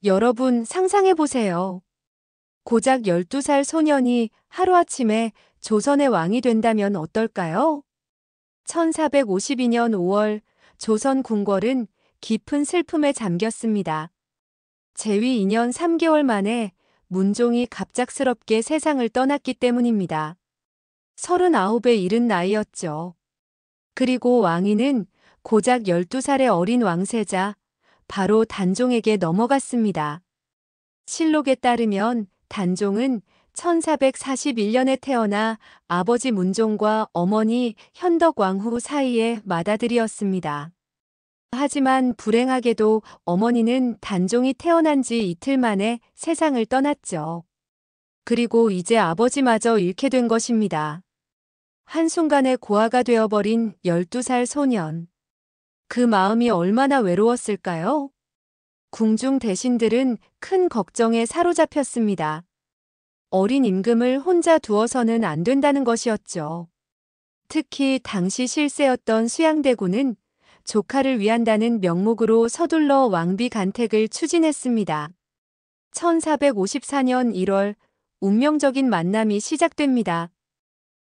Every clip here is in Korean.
여러분 상상해 보세요. 고작 12살 소년이 하루아침에 조선의 왕이 된다면 어떨까요? 1452년 5월 조선 궁궐은 깊은 슬픔에 잠겼습니다. 재위 2년 3개월 만에 문종이 갑작스럽게 세상을 떠났기 때문입니다. 39에 이른 나이였죠. 그리고 왕위는 고작 12살의 어린 왕세자 바로 단종에게 넘어갔습니다. 실록에 따르면 단종은 1441년에 태어나 아버지 문종과 어머니 현덕왕후 사이의 맏아들이었습니다. 하지만 불행하게도 어머니는 단종이 태어난 지 이틀 만에 세상을 떠났죠. 그리고 이제 아버지마저 잃게 된 것입니다. 한순간에 고아가 되어버린 12살 소년. 그 마음이 얼마나 외로웠을까요? 궁중 대신들은 큰 걱정에 사로잡혔습니다. 어린 임금을 혼자 두어서는 안 된다는 것이었죠. 특히 당시 실세였던 수양대군은 조카를 위한다는 명목으로 서둘러 왕비 간택을 추진했습니다. 1454년 1월 운명적인 만남이 시작됩니다.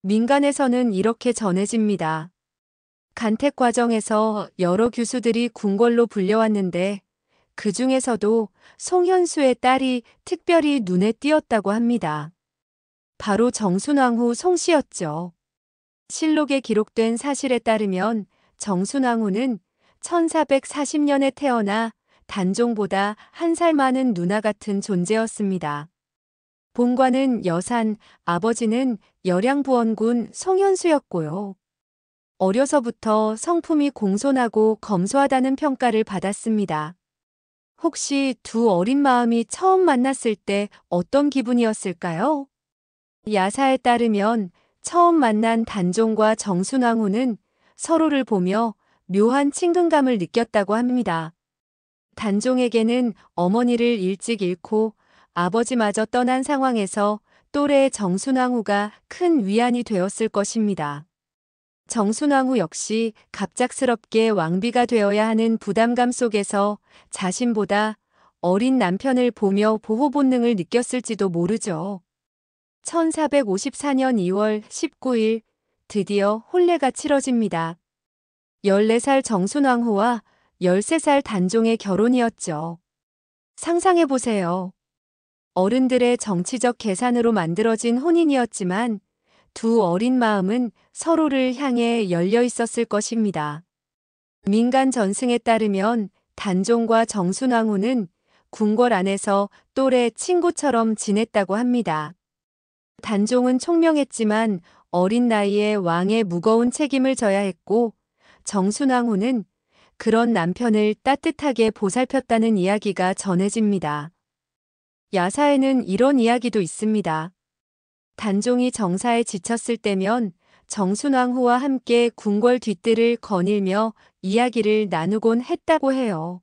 민간에서는 이렇게 전해집니다. 간택 과정에서 여러 규수들이 궁궐로 불려왔는데 그 중에서도 송현수의 딸이 특별히 눈에 띄었다고 합니다. 바로 정순왕후 송씨였죠. 실록에 기록된 사실에 따르면 정순왕후는 1440년에 태어나 단종보다 한 살 많은 누나 같은 존재였습니다. 본관은 여산, 아버지는 열양부원군 송현수였고요. 어려서부터 성품이 공손하고 검소하다는 평가를 받았습니다. 혹시 두 어린 마음이 처음 만났을 때 어떤 기분이었을까요? 야사에 따르면 처음 만난 단종과 정순왕후는 서로를 보며 묘한 친근감을 느꼈다고 합니다. 단종에게는 어머니를 일찍 잃고 아버지마저 떠난 상황에서 또래의 정순왕후가 큰 위안이 되었을 것입니다. 정순왕후 역시 갑작스럽게 왕비가 되어야 하는 부담감 속에서 자신보다 어린 남편을 보며 보호 본능을 느꼈을지도 모르죠. 1454년 2월 19일 드디어 혼례가 치러집니다. 14살 정순왕후와 13살 단종의 결혼이었죠. 상상해보세요. 어른들의 정치적 계산으로 만들어진 혼인이었지만 두 어린 마음은 서로를 향해 열려 있었을 것입니다. 민간 전승에 따르면 단종과 정순왕후는 궁궐 안에서 또래 친구처럼 지냈다고 합니다. 단종은 총명했지만 어린 나이에 왕의 무거운 책임을 져야 했고 정순왕후는 그런 남편을 따뜻하게 보살폈다는 이야기가 전해집니다. 야사에는 이런 이야기도 있습니다. 단종이 정사에 지쳤을 때면 정순왕후와 함께 궁궐 뒷뜰을 거닐며 이야기를 나누곤 했다고 해요.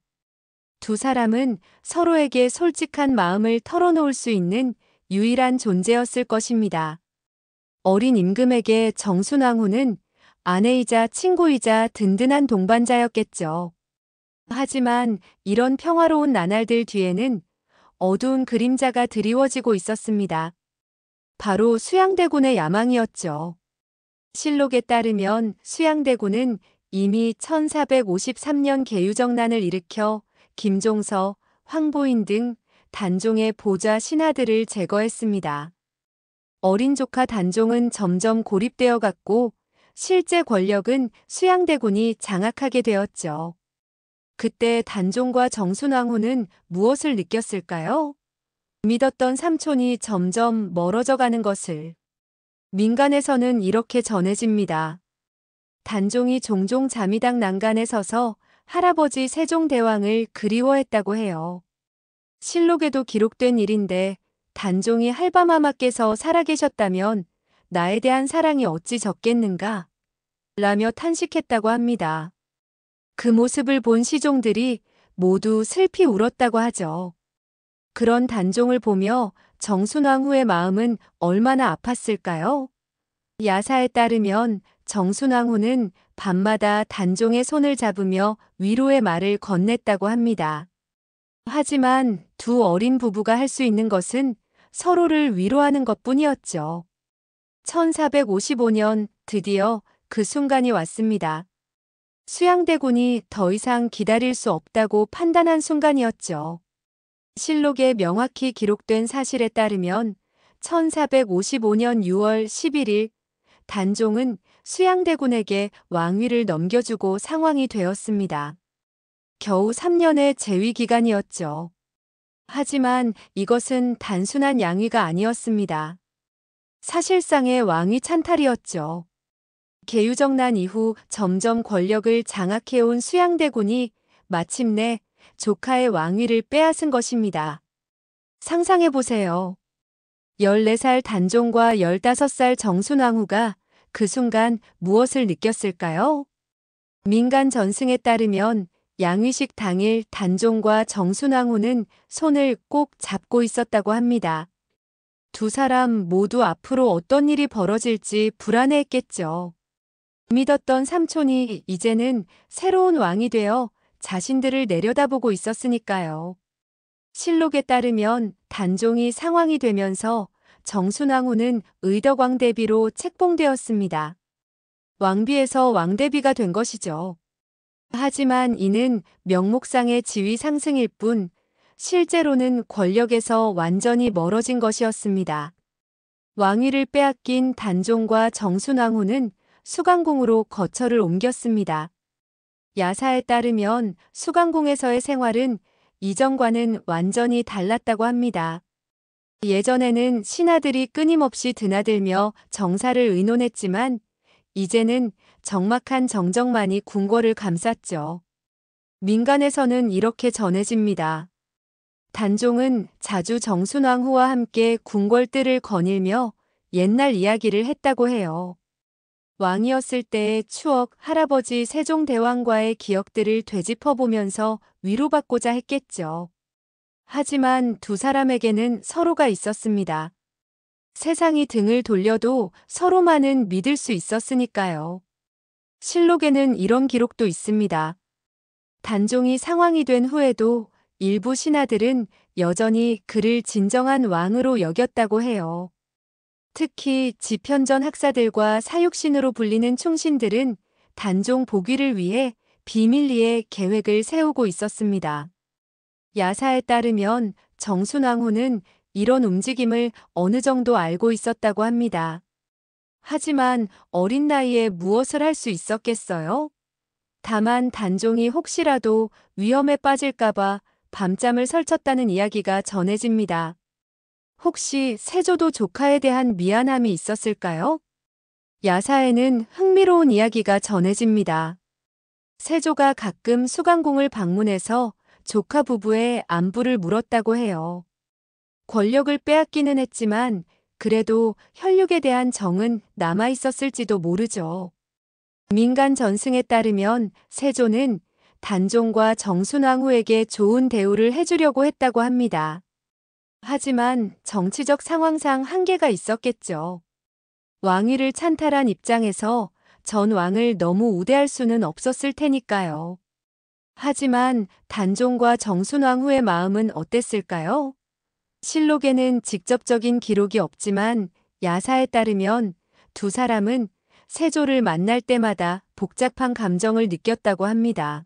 두 사람은 서로에게 솔직한 마음을 털어놓을 수 있는 유일한 존재였을 것입니다. 어린 임금에게 정순왕후는 아내이자 친구이자 든든한 동반자였겠죠. 하지만 이런 평화로운 나날들 뒤에는 어두운 그림자가 드리워지고 있었습니다. 바로 수양대군의 야망이었죠. 실록에 따르면 수양대군은 이미 1453년 계유정난을 일으켜 김종서, 황보인 등 단종의 보좌 신하들을 제거했습니다. 어린 조카 단종은 점점 고립되어 갔고 실제 권력은 수양대군이 장악하게 되었죠. 그때 단종과 정순왕후는 무엇을 느꼈을까요? 믿었던 삼촌이 점점 멀어져 가는 것을. 민간에서는 이렇게 전해집니다. 단종이 종종 자미당 난간에 서서 할아버지 세종대왕을 그리워했다고 해요. 실록에도 기록된 일인데 단종이 할바마마께서 살아계셨다면 나에 대한 사랑이 어찌 적겠는가? 라며 탄식했다고 합니다. 그 모습을 본 시종들이 모두 슬피 울었다고 하죠. 그런 단종을 보며 정순왕후의 마음은 얼마나 아팠을까요? 야사에 따르면 정순왕후는 밤마다 단종의 손을 잡으며 위로의 말을 건넸다고 합니다. 하지만 두 어린 부부가 할 수 있는 것은 서로를 위로하는 것뿐이었죠. 1455년 드디어 그 순간이 왔습니다. 수양대군이 더 이상 기다릴 수 없다고 판단한 순간이었죠. 실록에 명확히 기록된 사실에 따르면 1455년 6월 11일 단종은 수양대군에게 왕위를 넘겨주고 상왕이 되었습니다. 겨우 3년의 재위 기간이었죠. 하지만 이것은 단순한 양위가 아니었습니다. 사실상의 왕위 찬탈이었죠. 계유정난 이후 점점 권력을 장악해온 수양대군이 마침내 조카의 왕위를 빼앗은 것입니다. 상상해보세요. 14살 단종과 15살 정순왕후가 그 순간 무엇을 느꼈을까요? 민간 전승에 따르면 양위식 당일 단종과 정순왕후는 손을 꼭 잡고 있었다고 합니다. 두 사람 모두 앞으로 어떤 일이 벌어질지 불안해했겠죠. 믿었던 삼촌이 이제는 새로운 왕이 되어 자신들을 내려다보고 있었으니까요. 실록에 따르면 단종이 상왕이 되면서 정순왕후는 의덕왕대비로 책봉되었습니다. 왕비에서 왕대비가 된 것이죠. 하지만 이는 명목상의 지위 상승일 뿐 실제로는 권력에서 완전히 멀어진 것이었습니다. 왕위를 빼앗긴 단종과 정순왕후는 수강궁으로 거처를 옮겼습니다. 야사에 따르면 수강궁에서의 생활은 이전과는 완전히 달랐다고 합니다. 예전에는 신하들이 끊임없이 드나들며 정사를 의논했지만 이제는 적막한 정적만이 궁궐을 감쌌죠. 민간에서는 이렇게 전해집니다. 단종은 자주 정순왕후와 함께 궁궐뜰을 거닐며 옛날 이야기를 했다고 해요. 왕이었을 때의 추억, 할아버지 세종대왕과의 기억들을 되짚어보면서 위로받고자 했겠죠. 하지만 두 사람에게는 서로가 있었습니다. 세상이 등을 돌려도 서로만은 믿을 수 있었으니까요. 실록에는 이런 기록도 있습니다. 단종이 상왕이 된 후에도 일부 신하들은 여전히 그를 진정한 왕으로 여겼다고 해요. 특히 지편전 학사들과 사육신으로 불리는 충신들은 단종 복위를 위해 비밀리에 계획을 세우고 있었습니다. 야사에 따르면 정순왕후는 이런 움직임을 어느 정도 알고 있었다고 합니다. 하지만 어린 나이에 무엇을 할 수 있었겠어요? 다만 단종이 혹시라도 위험에 빠질까봐 밤잠을 설쳤다는 이야기가 전해집니다. 혹시 세조도 조카에 대한 미안함이 있었을까요? 야사에는 흥미로운 이야기가 전해집니다. 세조가 가끔 수강궁을 방문해서 조카 부부의 안부를 물었다고 해요. 권력을 빼앗기는 했지만 그래도 혈육에 대한 정은 남아 있었을지도 모르죠. 민간 전승에 따르면 세조는 단종과 정순왕후에게 좋은 대우를 해주려고 했다고 합니다. 하지만 정치적 상황상 한계가 있었겠죠. 왕위를 찬탈한 입장에서 전 왕을 너무 우대할 수는 없었을 테니까요. 하지만 단종과 정순왕후의 마음은 어땠을까요? 실록에는 직접적인 기록이 없지만 야사에 따르면 두 사람은 세조를 만날 때마다 복잡한 감정을 느꼈다고 합니다.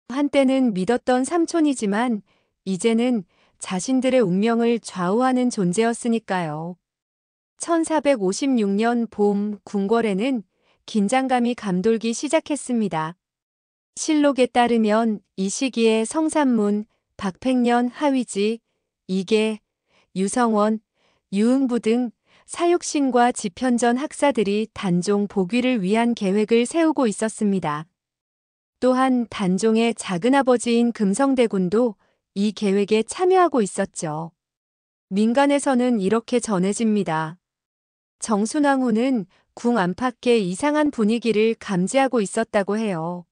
한때는 믿었던 삼촌이지만 이제는 자신들의 운명을 좌우하는 존재였으니까요. 1456년 봄 궁궐에는 긴장감이 감돌기 시작했습니다. 실록에 따르면 이 시기에 성산문, 박팽년, 하위지, 이계, 유성원, 유응부 등 사육신과 지편전 학사들이 단종 복위를 위한 계획을 세우고 있었습니다. 또한 단종의 작은아버지인 금성대군도 이 계획에 참여하고 있었죠. 민간에서는 이렇게 전해집니다. 정순왕후는 궁 안팎의 이상한 분위기를 감지하고 있었다고 해요.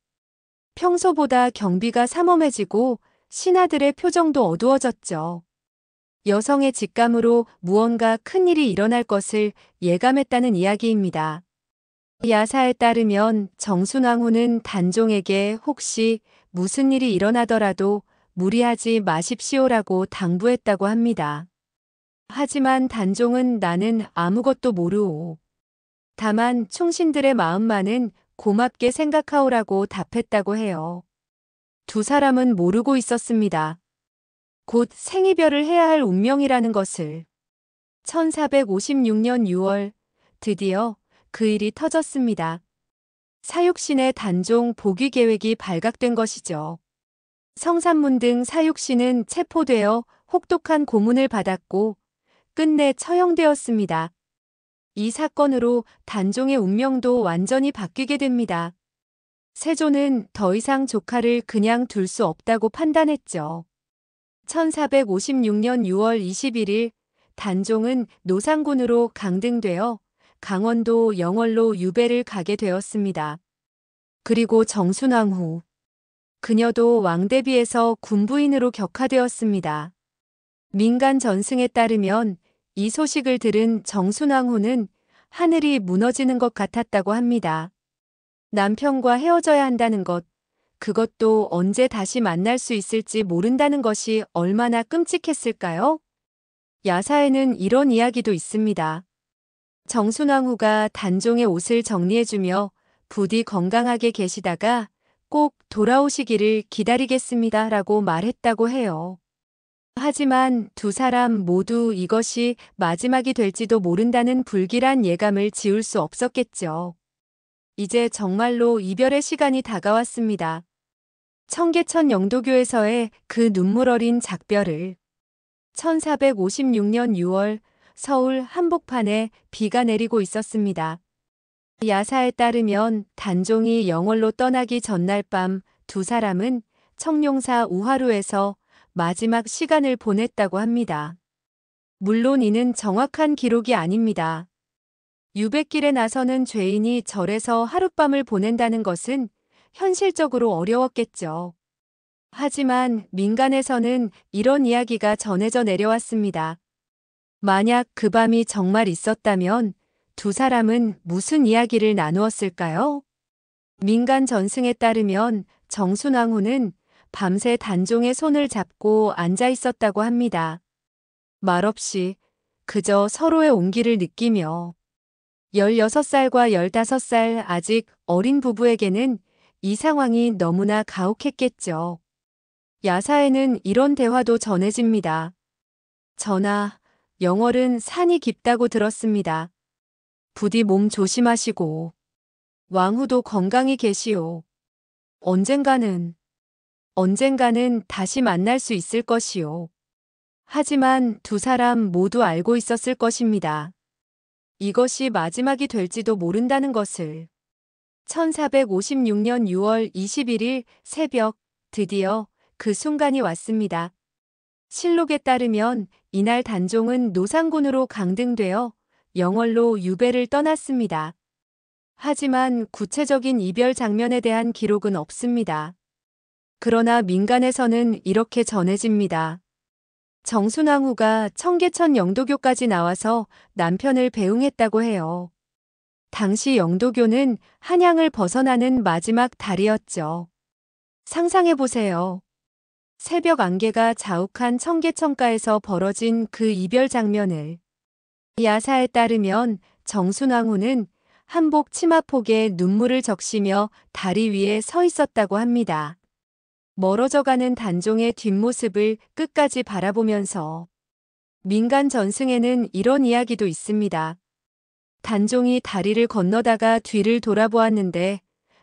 평소보다 경비가 삼엄해지고 신하들의 표정도 어두워졌죠. 여성의 직감으로 무언가 큰일이 일어날 것을 예감했다는 이야기입니다. 야사에 따르면 정순왕후는 단종에게 혹시 무슨 일이 일어나더라도 무리하지 마십시오라고 당부했다고 합니다. 하지만 단종은 나는 아무것도 모르오. 다만 충신들의 마음만은 고맙게 생각하오라고 답했다고 해요. 두 사람은 모르고 있었습니다. 곧 생이별을 해야 할 운명이라는 것을. 1456년 6월 드디어 그 일이 터졌습니다. 사육신의 단종 복위 계획이 발각된 것이죠. 성산문 등 사육신은 체포되어 혹독한 고문을 받았고 끝내 처형되었습니다. 이 사건으로 단종의 운명도 완전히 바뀌게 됩니다. 세조는 더 이상 조카를 그냥 둘 수 없다고 판단했죠. 1456년 6월 21일 단종은 노상군으로 강등되어 강원도 영월로 유배를 가게 되었습니다. 그리고 정순왕 후 그녀도 왕대비에서 군부인으로 격하되었습니다. 민간 전승에 따르면 이 소식을 들은 정순왕 후는 하늘이 무너지는 것 같았다고 합니다. 남편과 헤어져야 한다는 것, 그것도 언제 다시 만날 수 있을지 모른다는 것이 얼마나 끔찍했을까요? 야사에는 이런 이야기도 있습니다. 정순왕 후가 단종의 옷을 정리해주며 부디 건강하게 계시다가 꼭 돌아오시기를 기다리겠습니다 라고 말했다고 해요. 하지만 두 사람 모두 이것이 마지막이 될지도 모른다는 불길한 예감을 지울 수 없었겠죠. 이제 정말로 이별의 시간이 다가왔습니다. 청계천 영도교에서의 그 눈물 어린 작별을 1456년 6월 서울 한복판에 비가 내리고 있었습니다. 야사에 따르면 단종이 영월로 떠나기 전날 밤 두 사람은 청룡사 우화루에서 마지막 시간을 보냈다고 합니다. 물론 이는 정확한 기록이 아닙니다. 유배길에 나서는 죄인이 절에서 하룻밤을 보낸다는 것은 현실적으로 어려웠겠죠. 하지만 민간에서는 이런 이야기가 전해져 내려왔습니다. 만약 그 밤이 정말 있었다면 두 사람은 무슨 이야기를 나누었을까요? 민간 전승에 따르면 정순왕 후는 밤새 단종의 손을 잡고 앉아 있었다고 합니다. 말없이 그저 서로의 온기를 느끼며 16살과 15살 아직 어린 부부에게는 이 상황이 너무나 가혹했겠죠. 야사에는 이런 대화도 전해집니다. 전하, 영월은 산이 깊다고 들었습니다. 부디 몸 조심하시고 왕후도 건강히 계시오. 언젠가는 다시 만날 수 있을 것이오. 하지만 두 사람 모두 알고 있었을 것입니다. 이것이 마지막이 될지도 모른다는 것을. 1456년 6월 21일 새벽 드디어 그 순간이 왔습니다. 실록에 따르면 이날 단종은 노상군으로 강등되어 영월로 유배를 떠났습니다. 하지만 구체적인 이별 장면에 대한 기록은 없습니다. 그러나 민간에서는 이렇게 전해집니다. 정순왕 후가 청계천 영도교까지 나와서 남편을 배웅했다고 해요. 당시 영도교는 한양을 벗어나는 마지막 다리였죠. 상상해보세요. 새벽 안개가 자욱한 청계천가에서 벌어진 그 이별 장면을. 야사에 따르면 정순왕 후는 한복 치마폭에 눈물을 적시며 다리 위에 서 있었다고 합니다. 멀어져가는 단종의 뒷모습을 끝까지 바라보면서. 민간 전승에는 이런 이야기도 있습니다. 단종이 다리를 건너다가 뒤를 돌아보았는데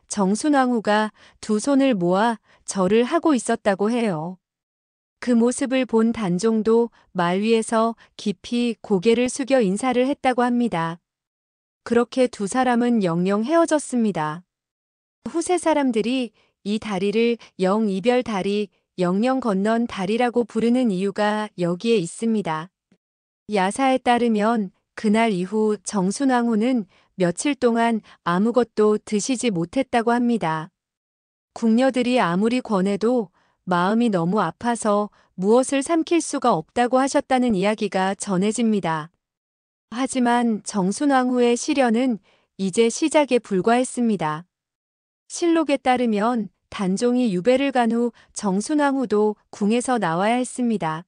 정순왕 후가 두 손을 모아 절을 하고 있었다고 해요. 그 모습을 본 단종도 말 위에서 깊이 고개를 숙여 인사를 했다고 합니다. 그렇게 두 사람은 영영 헤어졌습니다. 후세 사람들이 이 다리를 영이별 다리, 영영 건넌 다리라고 부르는 이유가 여기에 있습니다. 야사에 따르면 그날 이후 정순왕 후는 며칠 동안 아무것도 드시지 못했다고 합니다. 궁녀들이 아무리 권해도 마음이 너무 아파서 무엇을 삼킬 수가 없다고 하셨다는 이야기가 전해집니다. 하지만 정순왕 후의 시련은 이제 시작에 불과했습니다. 실록에 따르면 단종이 유배를 간 후 정순왕후도 궁에서 나와야 했습니다.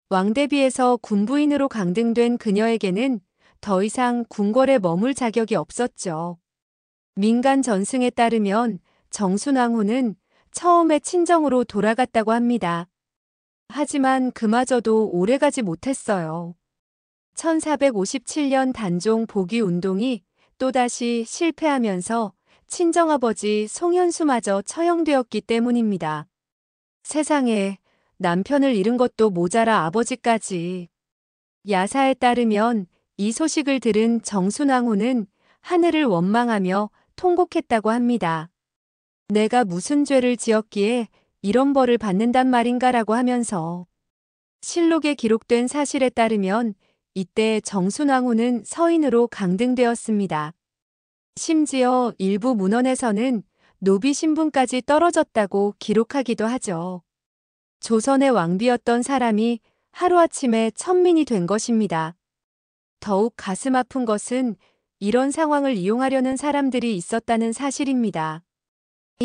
왕대비에서 군부인으로 강등된 그녀에게는 더 이상 궁궐에 머물 자격이 없었죠. 민간 전승에 따르면 정순왕후는 처음에 친정으로 돌아갔다고 합니다. 하지만 그마저도 오래가지 못했어요. 1457년 단종 복위 운동이 또다시 실패하면서 친정아버지 송현수마저 처형되었기 때문입니다. 세상에, 남편을 잃은 것도 모자라 아버지까지. 야사에 따르면 이 소식을 들은 정순왕후는 하늘을 원망하며 통곡했다고 합니다. 내가 무슨 죄를 지었기에 이런 벌을 받는단 말인가라고 하면서. 실록에 기록된 사실에 따르면 이때 정순왕후는 서인으로 강등되었습니다. 심지어 일부 문헌에서는 노비 신분까지 떨어졌다고 기록하기도 하죠. 조선의 왕비였던 사람이 하루아침에 천민이 된 것입니다. 더욱 가슴 아픈 것은 이런 상황을 이용하려는 사람들이 있었다는 사실입니다.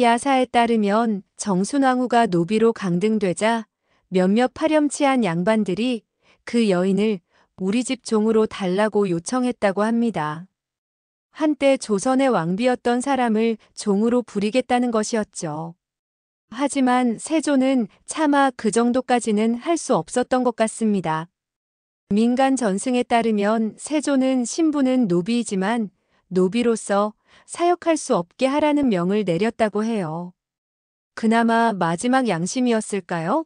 야사에 따르면 정순왕후가 노비로 강등되자 몇몇 파렴치한 양반들이 그 여인을 우리 집 종으로 달라고 요청했다고 합니다. 한때 조선의 왕비였던 사람을 종으로 부리겠다는 것이었죠. 하지만 세조는 차마 그 정도까지는 할 수 없었던 것 같습니다. 민간 전승에 따르면 세조는 신부는 노비이지만 노비로서 사역할 수 없게 하라는 명을 내렸다고 해요. 그나마 마지막 양심이었을까요?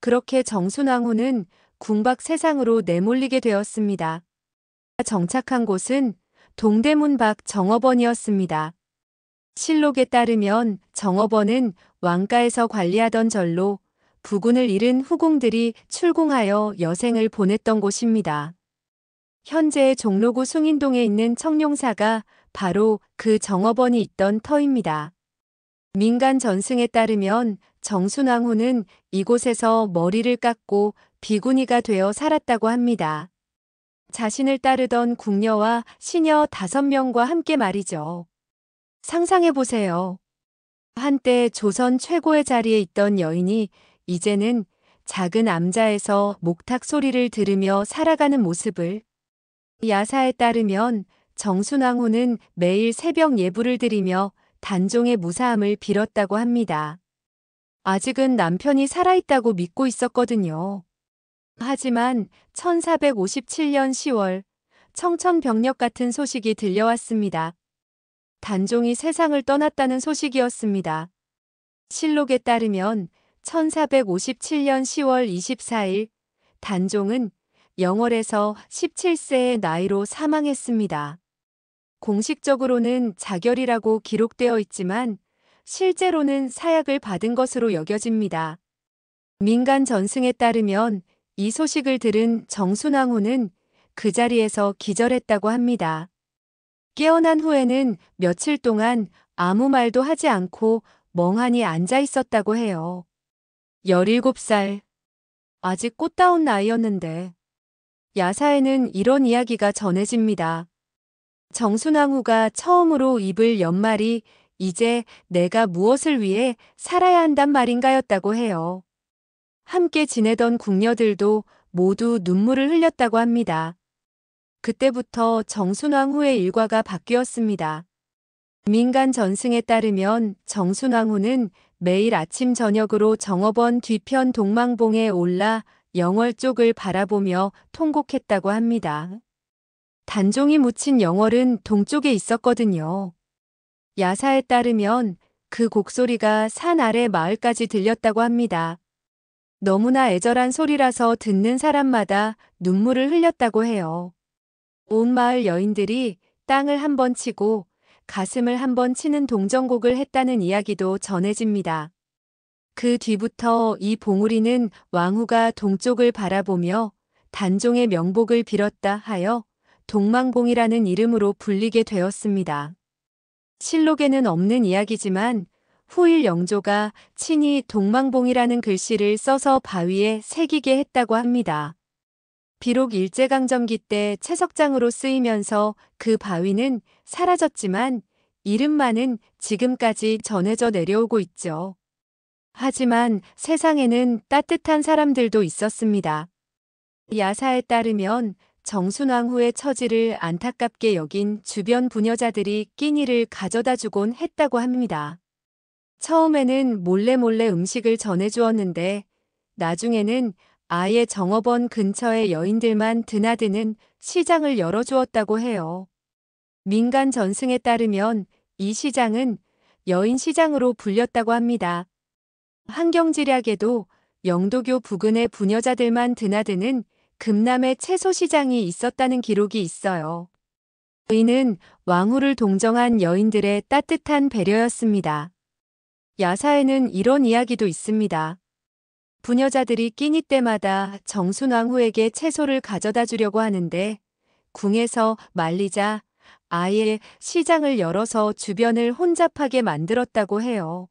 그렇게 정순왕후는 궁밖 세상으로 내몰리게 되었습니다. 정착한 곳은 동대문 밖 정업원이었습니다. 실록에 따르면 정업원은 왕가에서 관리하던 절로 부군을 잃은 후궁들이 출궁하여 여생을 보냈던 곳입니다. 현재의 종로구 숭인동에 있는 청룡사가 바로 그 정업원이 있던 터입니다. 민간 전승에 따르면 정순왕후는 이곳에서 머리를 깎고 비구니가 되어 살았다고 합니다. 자신을 따르던 궁녀와 시녀 5명과 함께 말이죠. 상상해보세요. 한때 조선 최고의 자리에 있던 여인이 이제는 작은 암자에서 목탁 소리를 들으며 살아가는 모습을. 야사에 따르면 정순왕후는 매일 새벽 예불을 드리며 단종의 무사함을 빌었다고 합니다. 아직은 남편이 살아있다고 믿고 있었거든요. 하지만 1457년 10월 청천벽력 같은 소식이 들려왔습니다. 단종이 세상을 떠났다는 소식이었습니다. 실록에 따르면 1457년 10월 24일 단종은 영월에서 17세의 나이로 사망했습니다. 공식적으로는 자결이라고 기록되어 있지만 실제로는 사약을 받은 것으로 여겨집니다. 민간 전승에 따르면 이 소식을 들은 정순왕후는 그 자리에서 기절했다고 합니다. 깨어난 후에는 며칠 동안 아무 말도 하지 않고 멍하니 앉아 있었다고 해요. 17살. 아직 꽃다운 나이였는데. 야사에는 이런 이야기가 전해집니다. 정순왕후가 처음으로 입을 연 말이 이제 내가 무엇을 위해 살아야 한단 말인가였다고 해요. 함께 지내던 궁녀들도 모두 눈물을 흘렸다고 합니다. 그때부터 정순왕후의 일과가 바뀌었습니다. 민간 전승에 따르면 정순왕후는 매일 아침 저녁으로 정업원 뒤편 동망봉에 올라 영월 쪽을 바라보며 통곡했다고 합니다. 단종이 묻힌 영월은 동쪽에 있었거든요. 야사에 따르면 그 곡소리가 산 아래 마을까지 들렸다고 합니다. 너무나 애절한 소리라서 듣는 사람마다 눈물을 흘렸다고 해요. 온 마을 여인들이 땅을 한번 치고 가슴을 한번 치는 동정곡을 했다는 이야기도 전해집니다. 그 뒤부터 이 봉우리는 왕후가 동쪽을 바라보며 단종의 명복을 빌었다 하여 동망봉이라는 이름으로 불리게 되었습니다. 실록에는 없는 이야기지만 후일 영조가 친히 동망봉이라는 글씨를 써서 바위에 새기게 했다고 합니다. 비록 일제강점기 때 채석장으로 쓰이면서 그 바위는 사라졌지만 이름만은 지금까지 전해져 내려오고 있죠. 하지만 세상에는 따뜻한 사람들도 있었습니다. 야사에 따르면 정순왕후의 처지를 안타깝게 여긴 주변 부녀자들이 끼니를 가져다 주곤 했다고 합니다. 처음에는 몰래 음식을 전해주었는데 나중에는 아예 정업원 근처의 여인들만 드나드는 시장을 열어주었다고 해요. 민간 전승에 따르면 이 시장은 여인 시장으로 불렸다고 합니다. 한경지략에도 영도교 부근의 부녀자들만 드나드는 금남의 채소 시장이 있었다는 기록이 있어요. 이는 왕후를 동정한 여인들의 따뜻한 배려였습니다. 야사에는 이런 이야기도 있습니다. 부녀자들이 끼니 때마다 정순왕후에게 채소를 가져다 주려고 하는데 궁에서 말리자 아예 시장을 열어서 주변을 혼잡하게 만들었다고 해요.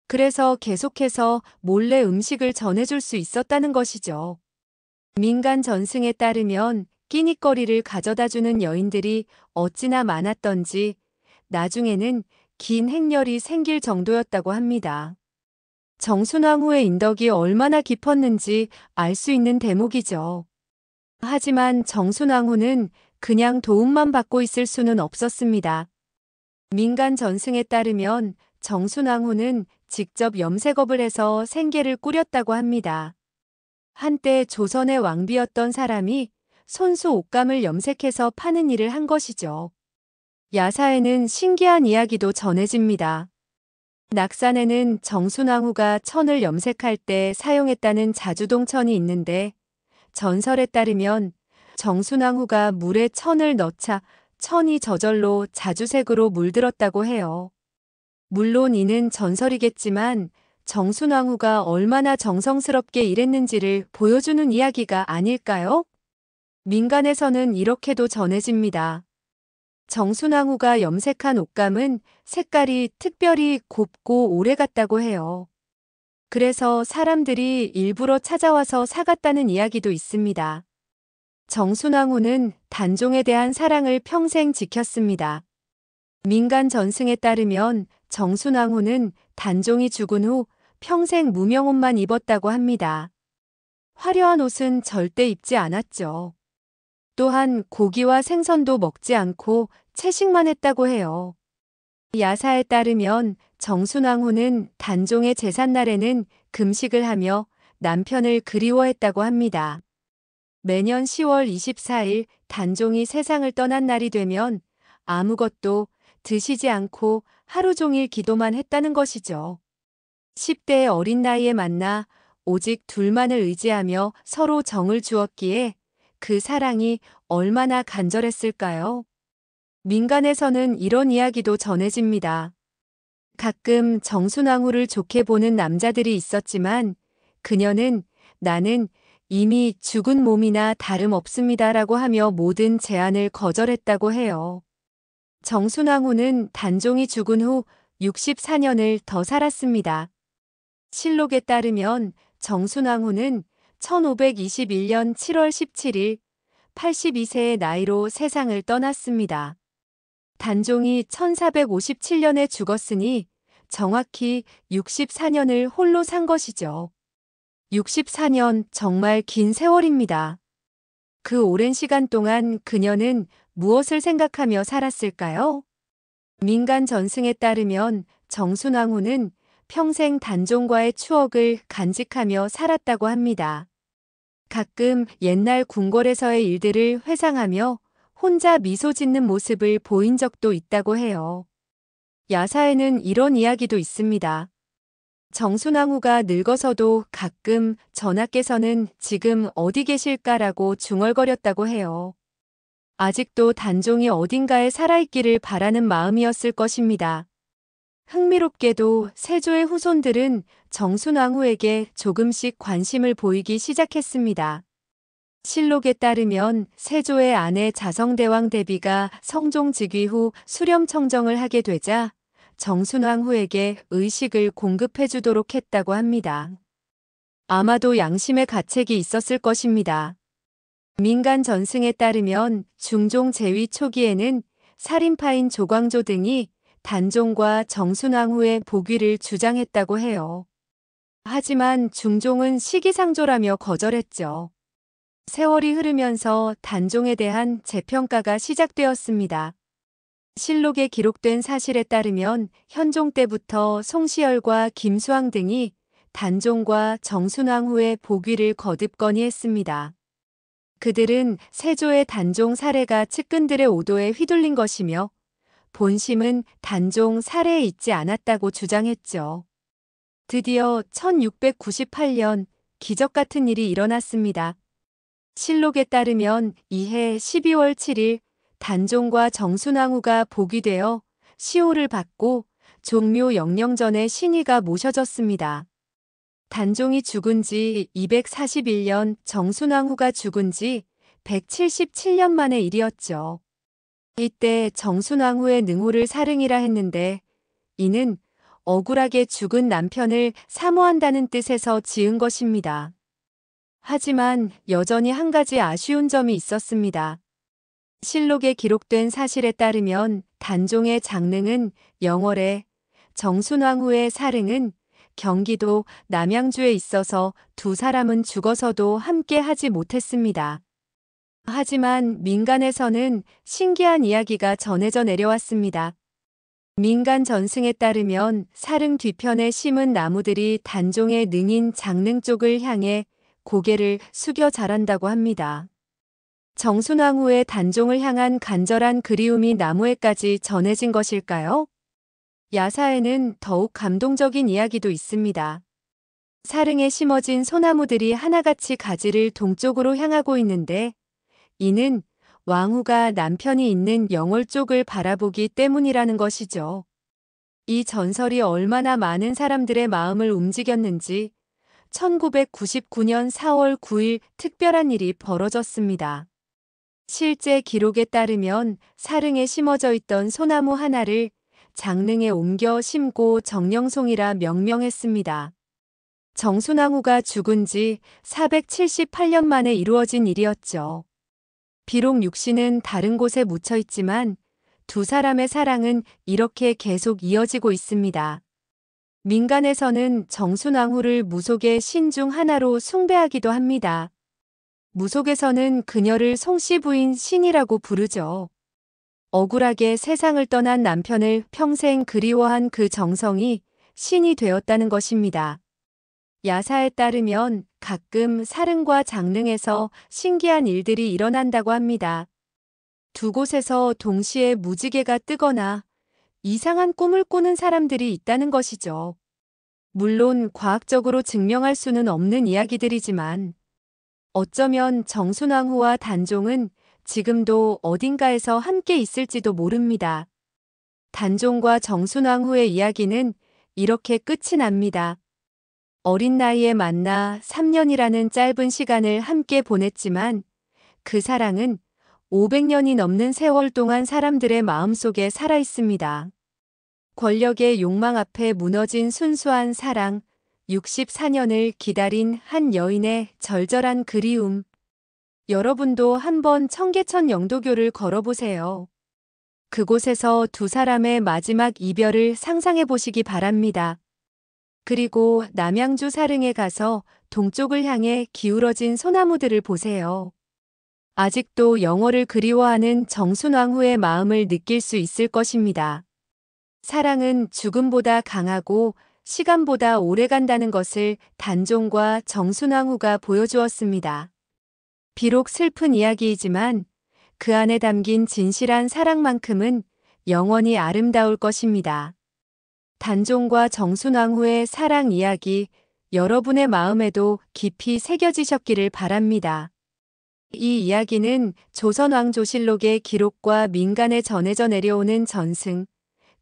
그래서 계속해서 몰래 음식을 전해줄 수 있었다는 것이죠. 민간 전승에 따르면 끼니거리를 가져다 주는 여인들이 어찌나 많았던지 나중에는 긴 행렬이 생길 정도였다고 합니다. 정순왕후의 인덕이 얼마나 깊었는지 알 수 있는 대목이죠. 하지만 정순왕후는 그냥 도움만 받고 있을 수는 없었습니다. 민간 전승에 따르면 정순왕후는 직접 염색업을 해서 생계를 꾸렸다고 합니다. 한때 조선의 왕비였던 사람이 손수 옷감을 염색해서 파는 일을 한 것이죠. 야사에는 신기한 이야기도 전해집니다. 낙산에는 정순왕후가 천을 염색할 때 사용했다는 자주동 천이 있는데 전설에 따르면 정순왕후가 물에 천을 넣자 천이 저절로 자주색으로 물들었다고 해요. 물론 이는 전설이겠지만 정순왕후가 얼마나 정성스럽게 일했는지를 보여주는 이야기가 아닐까요? 민간에서는 이렇게도 전해집니다. 정순왕후가 염색한 옷감은 색깔이 특별히 곱고 오래갔다고 해요. 그래서 사람들이 일부러 찾아와서 사갔다는 이야기도 있습니다. 정순왕후는 단종에 대한 사랑을 평생 지켰습니다. 민간 전승에 따르면 정순왕후는 단종이 죽은 후 평생 무명옷만 입었다고 합니다. 화려한 옷은 절대 입지 않았죠. 또한 고기와 생선도 먹지 않고 채식만 했다고 해요. 야사에 따르면 정순왕후는 단종의 제삿날에는 금식을 하며 남편을 그리워했다고 합니다. 매년 10월 24일 단종이 세상을 떠난 날이 되면 아무것도 드시지 않고 하루 종일 기도만 했다는 것이죠. 10대의 어린 나이에 만나 오직 둘만을 의지하며 서로 정을 주었기에 그 사랑이 얼마나 간절했을까요? 민간에서는 이런 이야기도 전해집니다. 가끔 정순왕후를 좋게 보는 남자들이 있었지만 그녀는 나는 이미 죽은 몸이나 다름없습니다라고 하며 모든 제안을 거절했다고 해요. 정순왕후는 단종이 죽은 후 64년을 더 살았습니다. 실록에 따르면 정순왕후는 1521년 7월 17일 82세의 나이로 세상을 떠났습니다. 단종이 1457년에 죽었으니 정확히 64년을 홀로 산 것이죠. 64년 정말 긴 세월입니다. 그 오랜 시간 동안 그녀는 무엇을 생각하며 살았을까요? 민간 전승에 따르면 정순왕후는 평생 단종과의 추억을 간직하며 살았다고 합니다. 가끔 옛날 궁궐에서의 일들을 회상하며 혼자 미소 짓는 모습을 보인 적도 있다고 해요. 야사에는 이런 이야기도 있습니다. 정순왕후가 늙어서도 가끔 전하께서는 지금 어디 계실까라고 중얼거렸다고 해요. 아직도 단종이 어딘가에 살아있기를 바라는 마음이었을 것입니다. 흥미롭게도 세조의 후손들은 정순왕후에게 조금씩 관심을 보이기 시작했습니다. 실록에 따르면 세조의 아내 자성대왕 대비가 성종 즉위 후 수렴청정을 하게 되자 정순왕후에게 의식을 공급해 주도록 했다고 합니다. 아마도 양심의 가책이 있었을 것입니다. 민간 전승에 따르면 중종 재위 초기에는 살인파인 조광조 등이 단종과 정순왕후의 복위를 주장했다고 해요. 하지만 중종은 시기상조라며 거절했죠. 세월이 흐르면서 단종에 대한 재평가가 시작되었습니다. 실록에 기록된 사실에 따르면 현종 때부터 송시열과 김수왕 등이 단종과 정순왕후의 복위를 거듭 건의했습니다. 그들은 세조의 단종 살해가 측근들의 오도에 휘둘린 것이며 본심은 단종 살해에 있지 않았다고 주장했죠. 드디어 1698년 기적 같은 일이 일어났습니다. 실록에 따르면 이해 12월 7일 단종과 정순왕후가 복위되어 시호를 받고 종묘 영령전에 신의가 모셔졌습니다. 단종이 죽은 지 241년, 정순왕후가 죽은 지 177년 만의 일이었죠. 이때 정순왕후의 능호를 사릉이라 했는데 이는 억울하게 죽은 남편을 사모한다는 뜻에서 지은 것입니다. 하지만 여전히 한 가지 아쉬운 점이 있었습니다. 실록에 기록된 사실에 따르면 단종의 장릉은 영월에, 정순왕후의 사릉은 경기도 남양주에 있어서 두 사람은 죽어서도 함께 하지 못했습니다. 하지만 민간에서는 신기한 이야기가 전해져 내려왔습니다. 민간 전승에 따르면 사릉 뒤편에 심은 나무들이 단종의 능인 장릉 쪽을 향해 고개를 숙여 자란다고 합니다. 정순왕후의 단종을 향한 간절한 그리움이 나무에까지 전해진 것일까요? 야사에는 더욱 감동적인 이야기도 있습니다. 사릉에 심어진 소나무들이 하나같이 가지를 동쪽으로 향하고 있는데 이는 왕후가 남편이 있는 영월 쪽을 바라보기 때문이라는 것이죠. 이 전설이 얼마나 많은 사람들의 마음을 움직였는지 1999년 4월 9일 특별한 일이 벌어졌습니다. 실제 기록에 따르면 사릉에 심어져 있던 소나무 하나를 장릉에 옮겨 심고 정령송이라 명명했습니다. 정순왕후가 죽은 지 478년 만에 이루어진 일이었죠. 비록 육신은 다른 곳에 묻혀 있지만 두 사람의 사랑은 이렇게 계속 이어지고 있습니다. 민간에서는 정순왕후를 무속의 신 중 하나로 숭배하기도 합니다. 무속에서는 그녀를 송씨 부인 신이라고 부르죠. 억울하게 세상을 떠난 남편을 평생 그리워한 그 정성이 신이 되었다는 것입니다. 야사에 따르면 가끔 사릉과 장릉에서 신기한 일들이 일어난다고 합니다. 두 곳에서 동시에 무지개가 뜨거나 이상한 꿈을 꾸는 사람들이 있다는 것이죠. 물론 과학적으로 증명할 수는 없는 이야기들이지만 어쩌면 정순왕후와 단종은 지금도 어딘가에서 함께 있을지도 모릅니다. 단종과 정순왕후의 이야기는 이렇게 끝이 납니다. 어린 나이에 만나 3년이라는 짧은 시간을 함께 보냈지만 그 사랑은 500년이 넘는 세월 동안 사람들의 마음속에 살아 있습니다. 권력의 욕망 앞에 무너진 순수한 사랑, 64년을 기다린 한 여인의 절절한 그리움. 여러분도 한번 청계천 영도교를 걸어보세요. 그곳에서 두 사람의 마지막 이별을 상상해 보시기 바랍니다. 그리고 남양주 사릉에 가서 동쪽을 향해 기울어진 소나무들을 보세요. 아직도 영월을 그리워하는 정순왕후의 마음을 느낄 수 있을 것입니다. 사랑은 죽음보다 강하고 시간보다 오래 간다는 것을 단종과 정순왕후가 보여주었습니다. 비록 슬픈 이야기이지만 그 안에 담긴 진실한 사랑만큼은 영원히 아름다울 것입니다. 단종과 정순왕후의 사랑 이야기, 여러분의 마음에도 깊이 새겨지셨기를 바랍니다. 이 이야기는 조선왕조실록의 기록과 민간에 전해져 내려오는 전승,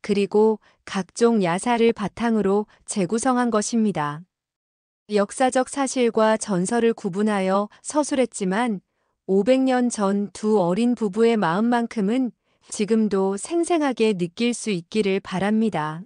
그리고 각종 야사를 바탕으로 재구성한 것입니다. 역사적 사실과 전설을 구분하여 서술했지만 500년 전 두 어린 부부의 마음만큼은 지금도 생생하게 느낄 수 있기를 바랍니다.